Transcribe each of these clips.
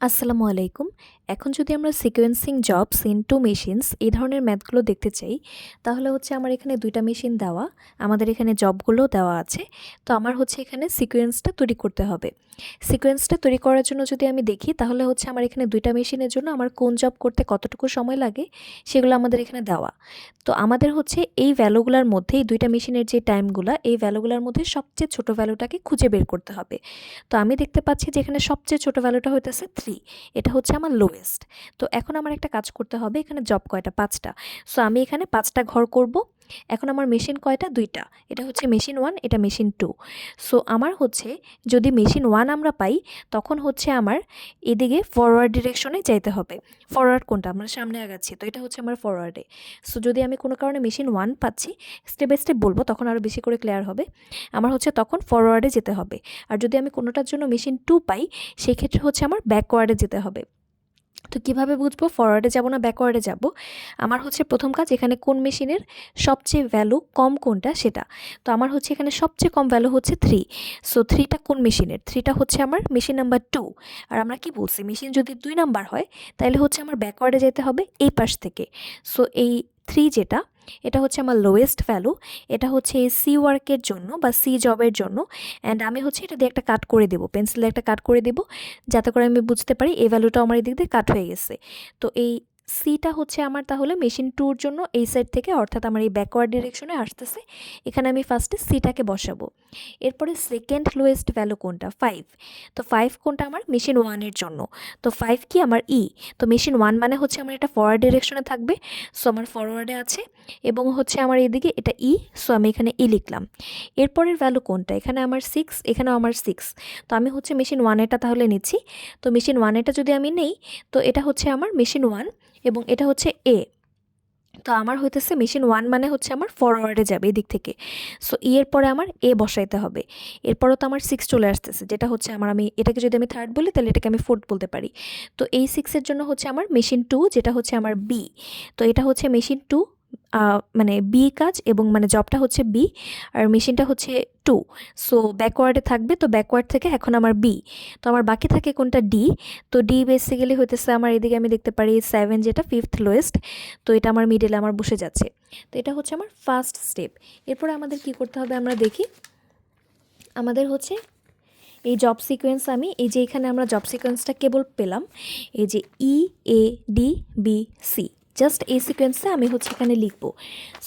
আসসালামু আলাইকুম। এখন যদি আমরা সিকোয়েন্সিং জবস ইনটু মেশিনস এই ধরনের ম্যাথগুলো দেখতে চাই, তাহলে হচ্ছে আমার এখানে ২ টা মেশিন দেওয়া, আমাদের এখানে জবগুলোও দেওয়া আছে। তো আমার হচ্ছে এখানে সিকোয়েন্সটা তৈরি করতে হবে। সিকোয়েন্সটা তৈরি করার জন্য যদি আমি দেখি, তাহলে হচ্ছে আমার এখানে ২ টা মেশিনের জন্য আমার কোন জব করতে কতটুকু সময় লাগে, সেগুলো আমাদের এখানে দেওয়া। তো আমাদের হচ্ছে এই ভ্যালুগুলার মধ্যে, এই ২ টা মেশিনের যে টাইমগুলা, এই ভ্যালুগুলার মধ্যে সবচেয়ে ছোট ভ্যালুটাকে খুঁজে বের করতে হবে। তো আমি দেখতে পাচ্ছি যে এখানে সবচেয়ে ছোট ভ্যালুটা হইতেছে 3, এটা হচ্ছে আমার লোয়েস্ট। তো এখন আমার একটা কাজ করতে হবে, এখানে জব কয়টা? 5টা। সো আমি এখানে 5টা ঘর করব। এখন আমার মেশিন কয়টা? 2টা। এটা হচ্ছে মেশিন 1, এটা মেশিন 2। সো আমার হচ্ছে যদি মেশিন 1 আমরা পাই, তখন হচ্ছে আমার এদিকে ফরওয়ার্ড ডিরেকশনে যাইতে হবে। ফরওয়ার্ড কোনটা? আমরা সামনে আগাচ্ছি, তো এটা হচ্ছে আমার ফরওয়ার্ডে। সো যদি আমি কোনো কারণে মেশিন 1 পাচ্ছি, স্টেপ বাই স্টেপ বলবো, তখন আরও বেশি করে ক্লিয়ার হবে। আমার হচ্ছে তখন ফরওয়ার্ডে যেতে হবে। আর যদি আমি কোনোটার জন্য মেশিন 2 পাই, সেই ক্ষেত্রে হচ্ছে আমার ব্যাকওয়ার্ডে যেতে হবে। তো কিভাবে বুঝবো ফরওয়ার্ডে যাব না ব্যাকওয়ার্ডে যাব? আমার হচ্ছে প্রথম কাজ, এখানে কোন মেশিনের সবচেয়ে ভ্যালু কম কোনটা সেটা। তো আমার হচ্ছে এখানে সবচেয়ে কম ভ্যালু হচ্ছে 3। সো 3টা কোন মেশিনের? 3টা হচ্ছে আমার মেশিন নাম্বার 2। আর আমরা কি বলছি, মেশিন যদি 2 নাম্বার হয়, তাহলে হচ্ছে আমার ব্যাকওয়ার্ডে যেতে হবে এই পাশ থেকে। সো এই 3 যেটা, এটা হচ্ছে আমার লোয়েস্ট ভ্যালু। এটা হচ্ছে এই সি ওয়ার্কের জন্য বা সি জবের জন্য। অ্যান্ড আমি হচ্ছে এটা দিয়ে একটা কাট করে দেবো, পেন্সিলে একটা কাট করে দেবো, যাতে করে আমি বুঝতে পারি এই ভ্যালুটা আমার এদিক দিয়ে কাট হয়ে গেছে। তো এই সিটা হচ্ছে আমার তাহলে মেশিন 2-র জন্য এই সাইড থেকে, অর্থাৎ আমার এই ব্যাকওয়ার্ড ডিরেকশনে আসতেছে। এখানে আমি ফার্স্টে সিটাকে বসাবো। এরপরে সেকেন্ড লোয়েস্ট ভ্যালু কোনটা? 5। তো 5 কোনটা? আমার মেশিন 1-এর জন্য। তো 5 কি? আমার ই। তো মেশিন 1 মানে হচ্ছে আমার এটা ফরওয়ার্ড ডিরেকশনে থাকবে। সো আমার ফরওয়ার্ডে আছে এবং হচ্ছে আমার এদিকে এটা ই। সো আমি এখানে ই লিখলাম। এরপরের ভ্যালু কোনটা? এখানে আমার 6, এখানেও আমার 6। তো আমি হচ্ছে মেশিন 1-এটা তাহলে নিচ্ছি। তো মেশিন 1-এটা যদি আমি নেই, তো এটা হচ্ছে আমার মেশিন 1 এবং এটা হচ্ছে এ। তো আমার হইতেছে মেশিন 1 মানে হচ্ছে আমার ফরওয়ার্ডে যাবে এদিক থেকে। সো ই এর পরে আমার এ বসাইতে হবে। এরপরও তো আমার 6 চলে আসতেছে, যেটা হচ্ছে আমার, আমি এটাকে যদি আমি থার্ড বলি, তাহলে এটাকে আমি ফোর্থ বলতে পারি। তো এই 6 এর জন্য হচ্ছে আমার মেশিন 2, যেটা হচ্ছে আমার বি। তো এটা হচ্ছে মেশিন 2, মানে বি কাজ, এবং মানে জবটা হচ্ছে বি আর মেশিনটা হচ্ছে 2। সো ব্যাকওয়ার্ডে থাকবে, তো ব্যাকওয়ার্ড থেকে এখন আমার বি। তো আমার বাকি থাকে কোনটা? ডি। তো ডি বেসিক্যালি হইতেছে আমার এদিকে, আমি দেখতে পারি 7, যেটা ফিফথ লোয়েস্ট। তো এটা আমার মিডলে আমার বসে যাচ্ছে। তো এটা হচ্ছে আমার ফার্স্ট স্টেপ। এরপরে আমাদের কি করতে হবে আমরা দেখি। আমাদের হচ্ছে এই জব সিকোয়েন্স, আমি এই যে এখানে আমরা জব সিকোয়েন্সটা কেবল পেলাম, এই যে E A D B C, just এই সিকোয়েন্সে আমি হচ্ছে এখানে লিখব।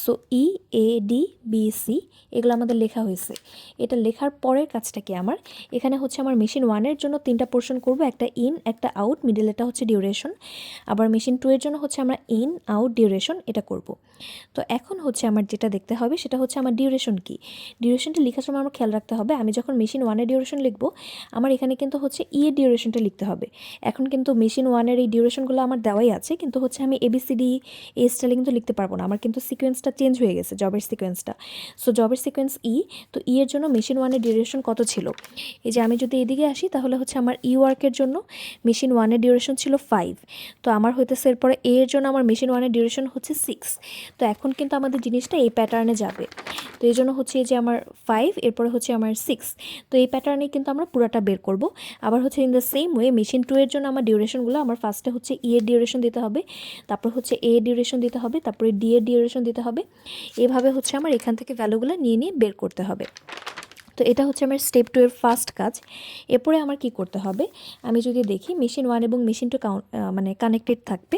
So E A D B C, এগুলো আমাদের লেখা হয়েছে। এটা লেখার পরের কাজটা কি আমার? এখানে হচ্ছে আমার মেশিন 1-এর জন্য 3টা পোর্শন করব, একটা ইন, একটা আউট, মিডল এটা হচ্ছে ডিউরেশন। আবার মেশিন 2-এর জন্য হচ্ছে আমরা ইন আউট ডিউরেশন এটা করব। তো এখন হচ্ছে আমার যেটা দেখতে হবে সেটা হচ্ছে আমার ডিউরেশন কি। ডিউরেশনটা লেখার সময় আমার খেয়াল রাখতে হবে, আমি যখন মেশিন 1-এর ডিউরেশন লিখব, আমার এখানে কিন্তু হচ্ছে ই এর ডিউরেশনটা লিখতে হবে। এখন কিন্তু মেশিন 1-এর এই ডিউরেশনগুলো আমার দেওয়াই আছে, কিন্তু হচ্ছে আমি এবিসিডি এই স্টাইলে কিন্তু লিখতে পারবো না, আমার কিন্তু সিকোয়েন্সটা চেঞ্জ হয়ে গেছে, জবের সিকোয়েন্সটা। সো জবের সিকোয়েন্স ই। তো ই এর জন্য মেশিন 1-এর ডিউরেশন কত ছিল? এই যে আমি যদি এদিকে আসি, তাহলে হচ্ছে আমার ই ওয়ার্কের জন্য মেশিন 1-এর ডিউরেশন ছিল 5। তো আমার হইতেছে এরপরে এ এর জন্য আমার মেশিন 1-এর ডিউরেশন হচ্ছে 6। তো এখন কিন্তু আমাদের জিনিসটা এই প্যাটার্নে যাবে। তো এই জন্য হচ্ছে এই যে আমার 5, এরপরে হচ্ছে আমার 6। তো এই প্যাটার্নে কিন্তু আমরা পুরাটা বের করব। আবার হচ্ছে in the same way machine 2 এর জন্য আমার ডিউরেশনগুলো, আমার ফার্স্টে হচ্ছে ই এর ডিউরেশন দিতে হবে, তারপর হচ্ছে এ এর ডিউরেশন দিতে হবে, তারপরে ডি এর ডিউরেশন দিতে হবে। এভাবে হচ্ছে আমার এখান থেকে ভ্যালুগুলো নিয়ে নিয়ে বের করতে হবে। তো এটা হচ্ছে আমার স্টেপ 2 এর ফার্স্ট কাজ। এরপরে আমার কি করতে হবে, আমি যদি দেখি মেশিন 1 এবং মেশিন 2 মানে কানেক্টেড থাকবে।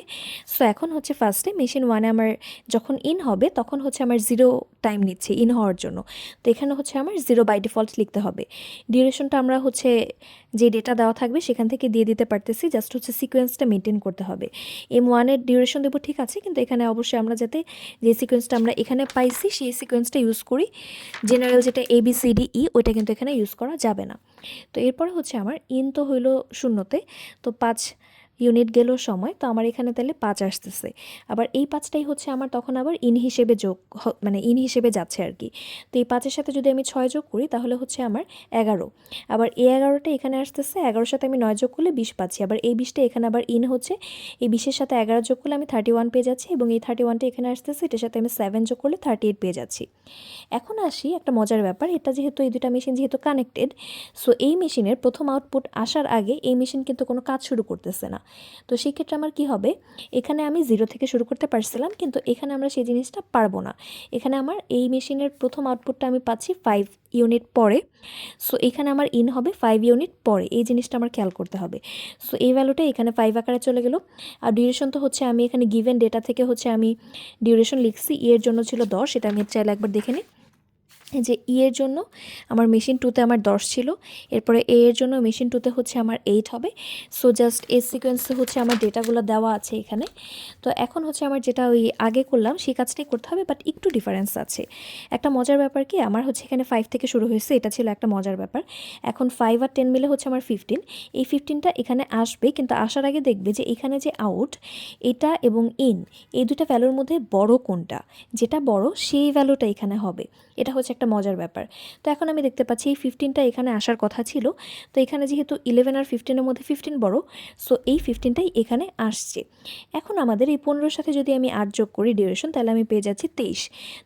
সো এখন হচ্ছে ফার্স্টে মেশিন 1-এ আমার যখন ইন হবে, তখন হচ্ছে আমার 0 টাইম নিচ্ছে ইন হওয়ার জন্য। তো এখানে হচ্ছে আমার 0 বাই ডিফল্ট লিখতে হবে। ডিউরেশনটা আমরা হচ্ছে যে ডেটা দেওয়া থাকবে সেখান থেকে দিয়ে দিতে পারতেছি, জাস্ট হচ্ছে সিকোয়েন্সটা মেনটেন করতে হবে। M1-এর ডিউরেশন দেবো, ঠিক আছে, কিন্তু এখানে অবশ্যই আমরা যাতে যে সিকোয়েন্সটা আমরা এখানে পাইছি সেই সিকোয়েন্সটা ইউজ করি। জেনারেল যেটা ABCDE ওইটা কিন্তু এখানে ইউজ করা যাবে না। তো এরপরে হচ্ছে আমার ইন তো হইলো শূন্যতে, তো 5 ইউনিট গেল সময়, তো আমার এখানে তাহলে 5 আসতেছে। আবার এই 5টাই হচ্ছে আমার তখন আবার ইন হিসেবে মানে ইন হিসেবে যাচ্ছে আর কি। তো এই 5-এর সাথে যদি আমি 6 যোগ করি তাহলে হচ্ছে আমার 11। আবার এই 11টা এখানে আসতেছে, 11-এর সাথে আমি 9 যোগ করলে 20 পাচ্ছি। আবার এই 20টা এখানে আবার ইন হচ্ছে, এই 20-এর সাথে 11 যোগ করলে আমি 31 পেয়ে যাচ্ছি, এবং এই 31টা এখানে আসতেছে, এটার সাথে আমি 7 যোগ করলে 38 পেয়ে যাচ্ছি। এখন আসি একটা মজার ব্যাপার, এটা যেহেতু এই দুটা মেশিন যেহেতু কানেক্টেড, সো এই মেশিনের প্রথম আউটপুট আসার আগে এই মেশিন কিন্তু কোনো কাজ শুরু করতেছে না। তো সেই ক্ষেত্রে আমার কি হবে, এখানে আমি 0 থেকে শুরু করতে পারছিলাম, কিন্তু এখানে আমরা সেই জিনিসটা পারবো না। এখানে আমার এই মেশিনের প্রথম আউটপুটটা আমি পাচ্ছি 5 ইউনিট পরে, সো এখানে আমার ইন হবে 5 ইউনিট পরে, এই জিনিসটা আমার খেয়াল করতে হবে। সো এই ভ্যালুটা এখানে 5 আকারে চলে গেল। আর ডিউরেশন তো হচ্ছে আমি এখানে গিভেন ডেটা থেকে হচ্ছে আমি ডিউরেশন লিখছি, এর জন্য ছিল 10, এটা আমি চাইলে একবার দেখে নিই যে এর জন্য আমার মেশিন 2তে আমার 10 ছিল, এরপরে এর জন্য মেশিন 2তে হচ্ছে আমার 8 হবে। সো জাস্ট এই সিকোয়েন্সে হচ্ছে আমার ডেটাগুলো দেওয়া আছে এখানে। তো এখন হচ্ছে আমার যেটা ওই আগে করলাম সেই কাজটাই করতে হবে, বাট একটু ডিফারেন্স আছে। একটা মজার ব্যাপার কি, আমার হচ্ছে এখানে 5 থেকে শুরু হয়েছে, এটা ছিল একটা মজার ব্যাপার। এখন 5 আর 10 মিলে হচ্ছে আমার 15, এই 15টা এখানে আসবে, কিন্তু আসার আগে দেখবে যে এখানে যে আউট এটা এবং ইন, এই দুটা ভ্যালুর মধ্যে বড় কোনটা, যেটা বড় সেই ভ্যালুটা এখানে হবে। এটা হচ্ছে একটা মজার ব্যাপার। তো এখন আমি দেখতে পাচ্ছি এই 15টা এখানে আসার কথা ছিল, তো এখানে যেহেতু 11 আর 15-এর মধ্যে 15 বড়, সো এই 15টাই এখানে আসছে। এখন আমাদের এই 15-এর সাথে যদি আমি 8 যোগ করি ডিউরেশন, তাহলে আমি পেয়ে যাচ্ছি 23।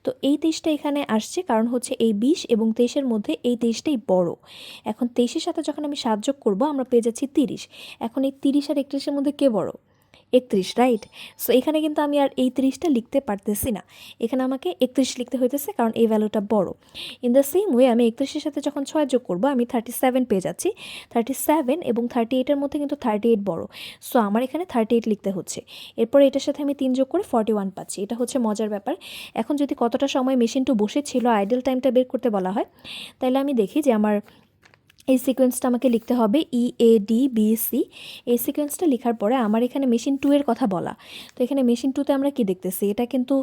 তো এই 23টা এখানে আসছে, কারণ হচ্ছে এই 20 এবং 23-এর মধ্যে এই 23টাই বড়। এখন 23-এর সাথে যখন আমি 7 যোগ করবো আমরা পেয়ে যাচ্ছি 30। এখন এই 30 আর 31-এর মধ্যে কে বড়? 31, রাইট? সো এখানে কিন্তু আমি আর এই 30টা লিখতে পারতেছি না, এখানে আমাকে 31 লিখতে হইতেছে, কারণ এই ভ্যালুটা বড়। ইন দ্য সেম ওয়ে আমি 31-এর সাথে যখন 6 যোগ করবো আমি 37 পেয়ে যাচ্ছি। 37 এবং 38-এর মধ্যে কিন্তু 38 বড়, সো আমার এখানে 38 লিখতে হচ্ছে। এরপরে এটার সাথে আমি 3 যোগ করে 41 পাচ্ছি। এটা হচ্ছে মজার ব্যাপার। এখন যদি কতটা সময় মেশিনটা বসেছিল আইডল টাইমটা বের করতে বলা হয়, তাহলে আমি দেখি যে আমার এই সিকোয়েন্সটা আমাকে লিখতে হবে EADBC। এই সিকোয়েন্সটা লেখার পরে আমার এখানে মেশিন 2 এর কথা বলা। তো এখানে মেশিন 2তে আমরা কি দেখতেছি, এটা কিন্তু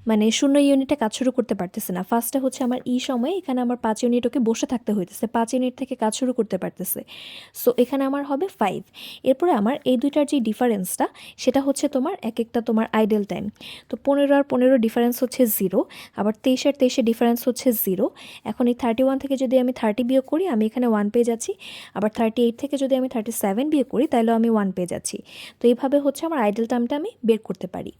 মানে 0 ইউনিটে কাজ শুরু করতে পারতেছে না। ফার্স্টে হচ্ছে আমার সময়ে এখানে আমার 5 ইউনিট ওকে বসে থাকতে হইতেছে, 5 ইউনিট থেকে কাজ শুরু করতে পারতেছে। সো এখানে আমার হবে 5। এরপরে আমার এই দুইটার যে ডিফারেন্সটা সেটা হচ্ছে তোমার এক একটা তোমার আইডল টাইম। তো 15 আর 15 ডিফারেন্স হচ্ছে 0, আবার 23 আর 23 ডিফারেন্স হচ্ছে 0। এখন এই 31 থেকে যদি আমি 30 বিয়োগ করি আমি এখানে 1 পেয়ে যাচ্ছি, আবার 38 থেকে যদি আমি 37 বিয়োগ করি তাহলেও আমি 1 পেয়ে যাচ্ছি। তো এইভাবে হচ্ছে আমার আইডল টাইমটা আমি বের করতে পারি।